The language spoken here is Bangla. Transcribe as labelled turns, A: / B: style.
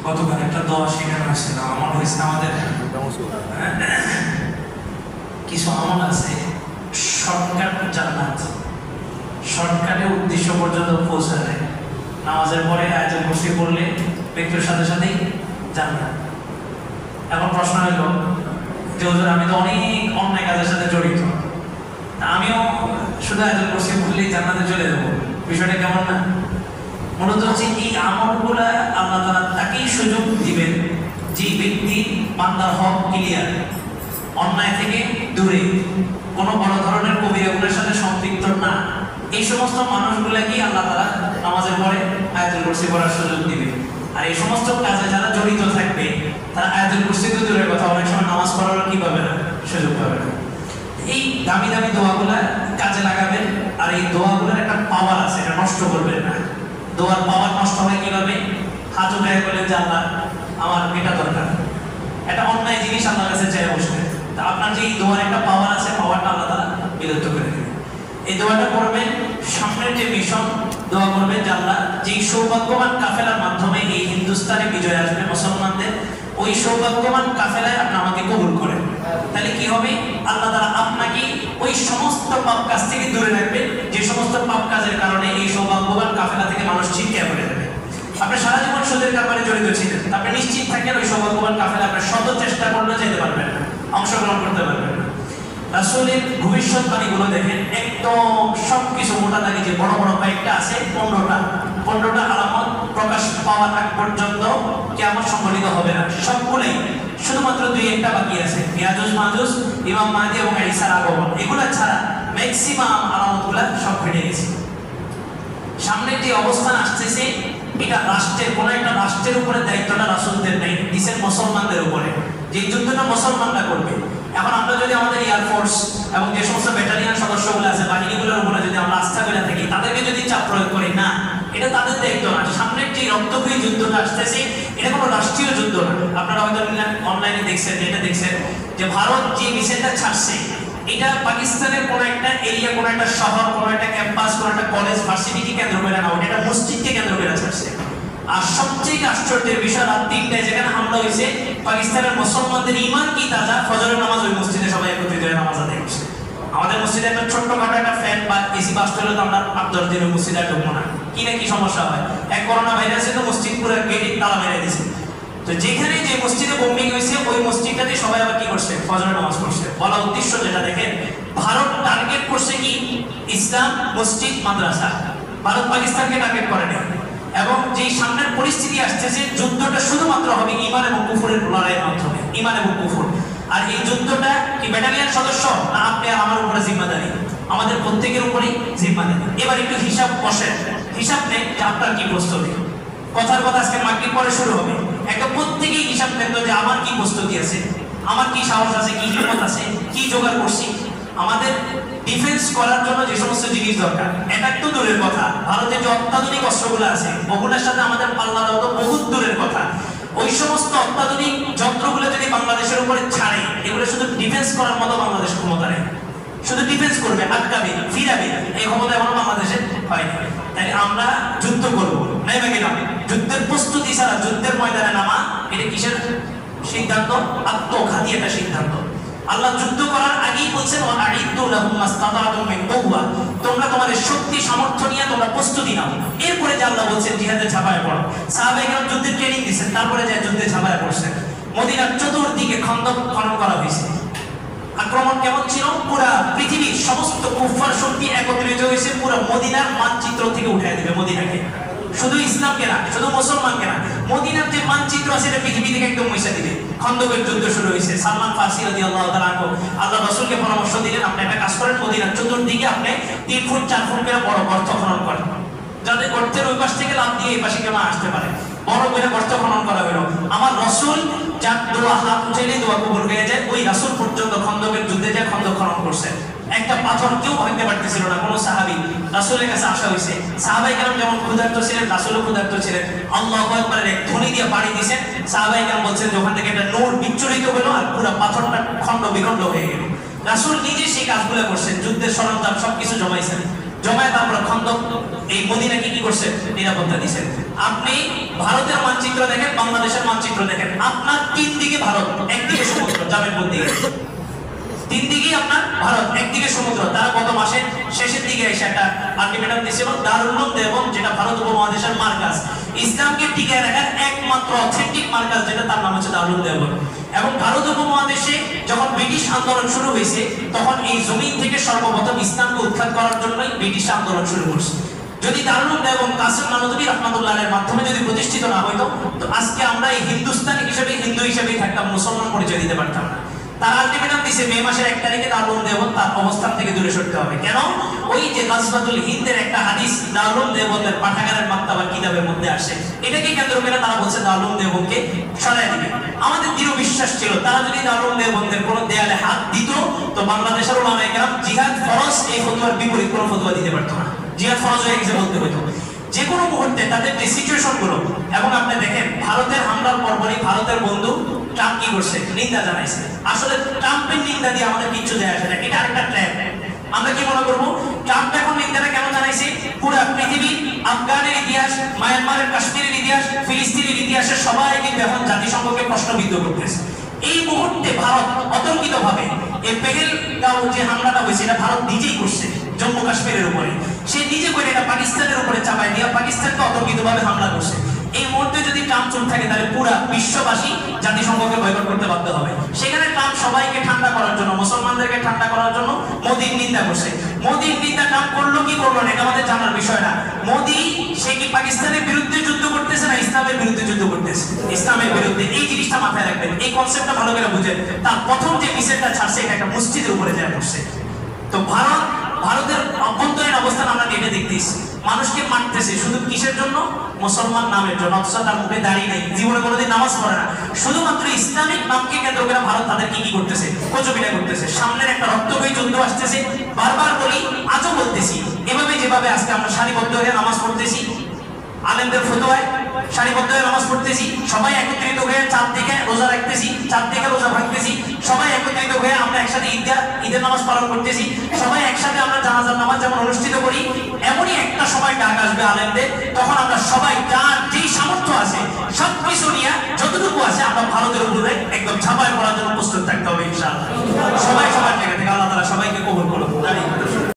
A: গতকাল একটা দোয়া শেখানো আসছিল, আমল হয়েছে আমাদের কিছু আমল আছে শর্টকাট জান্নাত, শর্টকাটে উদ্দেশ্য পর্যন্ত পৌঁছা যায়। নামাজের পরে আয়াতুল কুরসি পড়লে ব্যক্তির সাথে সাথেই জান্নাত। এখন প্রশ্ন হইল যে হুজুর আমি তো অনেক অন্যায় কাজের সাথে জড়িত, আমিও শুধু আয়াতুল কুরসি পড়লেই জান্নাতে চলে যাবো, বিষয়টা কেমন না? মূলত হচ্ছে এই আমলগুলা আল্লাহ তাআলা তাকেই সুযোগ দিবেন যে ব্যক্তি বান্দার হক ক্লিয়ার, অন্যায় থেকে দূরে, কোনো বড় ধরনের কবিরা গুনার সাথে সম্পৃক্ত না। এই সমস্ত মানুষগুলাকেই আল্লাহ তাআলা নামাজের পরে আয়াতুল কুরসি পড়ার সুযোগ দিবেন। আর এই সমস্ত কাজে যারা জড়িত থাকবে তারা আয়াতুল কুরসি তো দূরের কথা, অনেক সময় নামাজ পড়ারও কি পাবে না, সুযোগ পাবে না। এই দামি দামি দোয়াগুলা কাজে লাগাবেন। আর এই দোয়াগুলোর একটা পাওয়ার আছে, এটা নষ্ট করবেন না। দোয়ার পাওয়ার নষ্ট হয় কিভাবে? হাত উঠায় বলেন যে আল্লাহ আমার এটা দরকার, একটা অন্যায় জিনিস আল্লাহর কাছে চেয়ে বসবেন, তা আপনার যে এই দোয়ার একটা পাওয়ার আছে, পাওয়ারটা আল্লাহ তাআলা বিলুপ্ত করে দেবেন। এই দোয়াটা করবেন, সামনের যে মিশন দোয়া করবেন যে আল্লাহ যেই সৌভাগ্যবান কাফেলার মাধ্যমে এই হিন্দুস্তানে বিজয় আসবে মুসলমানদের, ওই সৌভাগ্যবান কাফেলায় আপনি আমাকে কবুল করেন। তাহলে কি হবে? আল্লাহ তাআলা আপনাকে ওই সমস্ত পাপ কাজ থেকে দূরে রাখবেন, যে সমস্ত পাপ কাজের কারণে এই সৌভাগ্যবান কাফেলা থেকে মানুষ ছিটকে পড়ে যাবে। আপনি সারা জীবন সুদের ব্যাপারে জড়িত ছিলেন, আপনি নিশ্চিত থাকেন ওই সৌভাগ্যবান কাফেলা আপনি শত চেষ্টা করলে যেতে পারবেন না, অংশগ্রহণ করতে পারবেন না। রাসূলের ভবিষ্যৎবাণীগুলো দেখেন, একদম সবকিছু মোটা দাগে যে বড় বড় কয়েকটা আছে, 15টা আলামত প্রকাশ পাওয়ার আগ পর্যন্ত কিয়ামত সংঘটিত হবে না, সবগুলোই। শুধুমাত্র 2-1টা বাকি আছে, ইয়াজুজ মাজুজ, ইমাম মাহদী এবং ঈসার আগমন। এগুলা ছাড়া ম্যাক্সিমাম আলামতগুলা সব ঘটে গেছে। সামনে যে অবস্থান আসতেছে, এটা রাষ্ট্রের কোন একটা রাষ্ট্রের উপরে দায়িত্বটা রাসূলদের নেই, দিছেন মুসলমানদের উপরে, যে যুদ্ধটা মুসলমানরা করবে। এখন আমরা যদি আমাদের এয়ারফোর্স এবং যে সমস্ত ব্যাটালিয়ন সদস্যগুলো আছে, বাহিনীগুলোর উপরে যদি আমরা আস্থা করে থাকি, তাদেরকে যদি চাপ প্রয়োগ করি, না, এটা তাদের দায়িত্ব না। সামনের যে রক্তক্ষয়ী যুদ্ধটা আসতেছে, এটা কোনো রাষ্ট্রীয় যুদ্ধ না। আপনারা হয়তো অনলাইনে দেখছেন, এটা দেখছেন যে ভারত যে মিসাইলটা ছাড়ছে, এটা পাকিস্তানের কোন একটা এরিয়া, কোন একটা শহর, কোন একটা ক্যাম্পাস, কোন একটা কলেজ, ভার্সিটিকে কেন্দ্র করে না, এটা মসজিদকে কেন্দ্র করে ছাড়ছে। আর সবচেয়ে আশ্চর্যের বিষয়, রাত 3টায় যেখানে হামলা হয়েছে, পাকিস্তানের মুসলমানদের ঈমান কি তাজা, ফজরের নামাজ ওই মসজিদে সবাই একত্রিত হয়ে নামাজ আদায় করছে। আমাদের মসজিদে একটা ছোট্টখাটো একটা ফ্যান বা এসি বাস্ট হলে তো আমরা 5-10 দিন ওই মসজিদে ঢুকবো না, কি না কি সমস্যা হয়। এক করোনা ভাইরাসে তো মসজিদ পুরো গেটে তালা মেরে দিয়েছে। তো যেখানে যে মসজিদে বোম্বিং হয়েছে, ওই মসজিদটাতে সবাই আবার কি করছে, ফজরের নামাজ পড়ছে। বলা উদ্দেশ্য যেটা দেখেন, ভারত টার্গেট করছে কি, ইসলাম, মসজিদ, মাদ্রাসা। ভারত পাকিস্তানকে টার্গেট করে না। এবং যে সামনের পরিস্থিতি আসতেছে, যুদ্ধটা শুধুমাত্র হবে ঈমান এবং কুফরের লড়াইয়ের মাধ্যমে, ঈমান এবং কুফর। আর এই যুদ্ধটা কি ব্যাটালিয়ন সদস্য না আপনি আর আমার উপরে জিম্মাদারি? আমাদের প্রত্যেকের উপরেই জিম্মাদারি। এবার একটু হিসাব বসেন, হিসাব নেই যে আপনার কি প্রস্তুতি। কথার কথা আজকে মাগরিব পরে শুরু হবে, একটা প্রত্যেকেই হিসাব নেন যে আমার কি প্রস্তুতি আছে, আমার কি সাহস আছে, কি হিম্মত আছে, কি জোগাড় করছি। আমাদের ডিফেন্স করার জন্য যে সমস্ত জিনিস দরকার, এটা তো দূরের কথা, ভারতের যে অত্যাধুনিক অস্ত্রগুলো আছে, ওগুলোর সাথে আমাদের পাল্লা দেওয়া তো বহুত দূরের কথা। ওই সমস্ত অত্যাধুনিক যন্ত্রগুলো যদি বাংলাদেশের উপরে ছাড়ে, এগুলো শুধু ডিফেন্স করার মতো বাংলাদেশ ক্ষমতা নেই। শুধু ডিফেন্স করবে, আটকাবে, ফিরাবে, এই ক্ষমতা এখনো বাংলাদেশে হয়নি। তাই আমরা যুদ্ধ করবো, নাই বাকি না। যুদ্ধের প্রস্তুতি ছাড়া যুদ্ধের ময়দানে নামা, এটা কিসের সিদ্ধান্ত? আত্মঘাতী একটা সিদ্ধান্ত। আল্লাহ যুদ্ধ করার আগেই বলছেন, তোমরা তোমাদের শক্তি সামর্থ্য নিয়ে তোমরা প্রস্তুতি নাও। এরপরে যে আল্লাহ বলছেন জিহাদে ঝাঁপায় পড়ো। সাহাবায়ে কেরাম যুদ্ধের ট্রেনিং দিচ্ছেন, তারপরে যে যুদ্ধে ঝাঁপায় পড়ছেন। মদিনার চতুর্দিকে খন্দক খনন করা হয়েছে। আক্রমণ কেমন ছিল? পুরা পৃথিবীর সমস্ত কুফফার শক্তি একত্রিত হয়েছে, পুরো মদিনার মানচিত্র থেকে উঠায় দিবে মদিনাকে। শুধু ইসলামকে না, শুধু মুসলমানকে না, মদিনার যে মানচিত্র আছে এটা পৃথিবী থেকে একদম মুছে দিবে। খন্দকের যুদ্ধ শুরু হয়েছে। সালমান ফারসি রাদিয়াল্লাহু তাআলা আনহু আল্লাহ রাসূলকে পরামর্শ দিলেন, আপনি একটা কাজ করেন, মদিনার চতুর্দিকে আপনি 3 ফুট 4 ফুট করে বড় গর্ত খনন করেন, যাতে গর্তের ওই পাশ থেকে লাফ দিয়ে এই পাশে কেউ আসতে পারে। বড় করে গর্ত খনন করা হলো। আমার রাসূল যার দোয়া হাত উঠাইলে দোয়া কবুল হয়ে যায়, ওই রাসূল পর্যন্ত খন্দকের যুদ্ধে যায় খন্দক খনন করছেন। একটা পাথর কেউ ভাঙতে পারতেছিল না, কোনো সাহাবী। রাসূলের কাছে আসা হয়েছে। সাহাবায়ে কেরাম যেমন ক্ষুধার্ত ছিলেন, রাসূলও ক্ষুধার্ত ছিলেন। আল্লাহু আকবার এক ধ্বনি দিয়ে পাড়ি দিয়েছেন। সাহাবায়ে কেরাম বলছেন যখন থেকে একটা নূর বিচ্ছুরিত হলো আর পুরো পাথরটা খণ্ড বিখণ্ড হয়ে গেল। রাসূল নিজে সেই কাজগুলো করছেন, যুদ্ধের সরঞ্জাম সবকিছু জমাইছেন। জমায়েত আমরা খন্দক এই মদিনাকে কি করছে নিরাপত্তা দিয়েছেন। আপনি ভারতের মানচিত্র দেখেন, বাংলাদেশের মানচিত্র দেখেন, আপনার তিন দিকে ভারত, একদিকে সমুদ্র, জামেরপুর দিকে তিন দিকেই আপনার ভারত, একদিকে সমুদ্র। তারা গত মাসের শেষের দিকে এসে একটা আলটিমেটাম দিয়েছিল, দারুল উলুম দেওবন্দ, যেটা ভারত উপমহাদেশের মার্কাজ, ইসলামকে টিকায় রাখার একমাত্র অথেন্টিক মার্কাজ, যেটা তার নাম হচ্ছে দারুল উলুম দেওবন্দ। এবং ভারত উপমহাদেশে যখন ব্রিটিশ আন্দোলন শুরু হয়েছে, তখন এই জমিন থেকে সর্বপ্রথম ইসলামকে উৎখাত করার জন্যই ব্রিটিশ আন্দোলন শুরু করছে। যদি দারুল উলুম দেওবন্দ কাসিম নানুতুবি রহমাতুল্লাহের মাধ্যমে যদি প্রতিষ্ঠিত না হইতো, তো আজকে আমরা এই হিন্দুস্তানি হিসেবে, হিন্দু হিসেবেই থাকতাম, মুসলমান পরিচয় দিতে পারতাম না। তার আলটিমেটাম দিছে মে মাসের 1 তারিখে দারুল উলুম দেওবন্দ তার অবস্থান থেকে দূরে সরতে হবে। কেন? ওই যে গাজওয়াতুল হিন্দের একটা হাদিস দারুল উলুম দেওবন্দের পাঠাগারের মাকতাবা কিতাবের মধ্যে আসে, এটাকে কেন্দ্র করে তারা বলছে দারুল উলুম দেওবন্দকে সরায় দিবে। আমাদের দৃঢ় বিশ্বাস ছিল তারা যদি দারুল উলুম দেওবন্দের কোনো দেয়ালে হাত দিত, তো বাংলাদেশের উলামায়ে কেরাম জিহাদ ফরজ এই ফতোয়ার বিপরীত কোনো ফতোয়া দিতে পারতো না, জিহাদ ফরজ হয়ে গেছে বলতে হতো। যে কোনো মুহূর্তে তাদের যে সিচুয়েশন গুলো, এবং আপনি দেখেন ভারতের হামলার পরপরই ভারতের বন্ধু ট্রাম্প কি করছে, নিন্দা জানাইছে। আসলে ট্রাম্পের নিন্দা দিয়ে আমাদের কিচ্ছু যায় আসে না, এটা আরেকটা ট্র্যাপ। আমরা কি মনে করবো ট্রাম্প এখন নিন্দাটা কেন জানাইছে? পুরো পৃথিবী, আফগানের ইতিহাস, মায়ানমারের কাশ্মীরের ইতিহাস, ফিলিস্তিনের ইতিহাসের সবাই কিন্তু এখন জাতিসংঘকে প্রশ্নবিদ্ধ করতেছে। এই মুহূর্তে ভারত অতর্কিতভাবে এই পেহেলগাঁও যে হামলাটা হয়েছে, এটা ভারত নিজেই করছে জম্মু কাশ্মীরের উপরে। সে নিজে করে এটা পাকিস্তানের উপরে চাপায় দিয়ে পাকিস্তানকে অতর্কিতভাবে হামলা করছে। এই মুহূর্তে যদি ট্রাম্প চুপ থাকে, তাহলে পুরা বিশ্ববাসী জাতিসংঘকে বয়কট করতে বাধ্য হবে। সেখানে ট্রাম্প সবাইকে ঠান্ডা করার জন্য, মুসলমানদেরকে ঠান্ডা করার জন্য মোদির নিন্দা করছে। মোদির নিন্দা ট্রাম্প করলো কি করলো না, এটা আমাদের জানার বিষয় না। মোদি সে কি পাকিস্তানের বিরুদ্ধে যুদ্ধ করতেছে না ইসলামের বিরুদ্ধে যুদ্ধ করতেছে? ইসলামের বিরুদ্ধে। এই জিনিসটা মাথায় রাখবেন, এই কনসেপ্টটা ভালো করে বুঝেন। তার প্রথম যে মিসাইলটা ছাড়ছে, এটা একটা মসজিদের উপরে যায় পড়ছে। তো ভারতের অভ্যন্তরীণ অবস্থান আমরা নেটে দেখতেছি, মানুষকে মারতেছে শুধু কিসের জন্য? মুসলমান নামের জন্য। অথচ তার মুখে দাঁড়িয়ে নেই, জীবনে কোনোদিন নামাজ পড়ে না, শুধুমাত্র ইসলামিক নামকে কেন্দ্র করে ভারত তাদের কি করতেছে, কচুপিটা করতেছে। সামনের একটা রক্তক্ষয়ী যুদ্ধ আসতেছে, বারবার বলি, আজও বলতেছি, এভাবে যেভাবে আজকে আমরা সারিবদ্ধ হয়ে নামাজ পড়তেছি, আলেমদের ফতোয়ায় সারিবদ্ধ হয়ে নামাজ পড়তেছি, সবাই একত্রিত হয়ে চাঁদ দেখে রোজা রাখতেছি, চাঁদ দেখে রোজা ভাঙতেছি, সবাই একত্রিত হয়ে আমরা একসাথে ঈদের নামাজ পালন করতেছি, সবাই একসাথে আমরা জানাজার নামাজ যেমন অনুষ্ঠিত করি, এমনই একটা সময় ডাক আসবে আলেমদের, তখন আমরা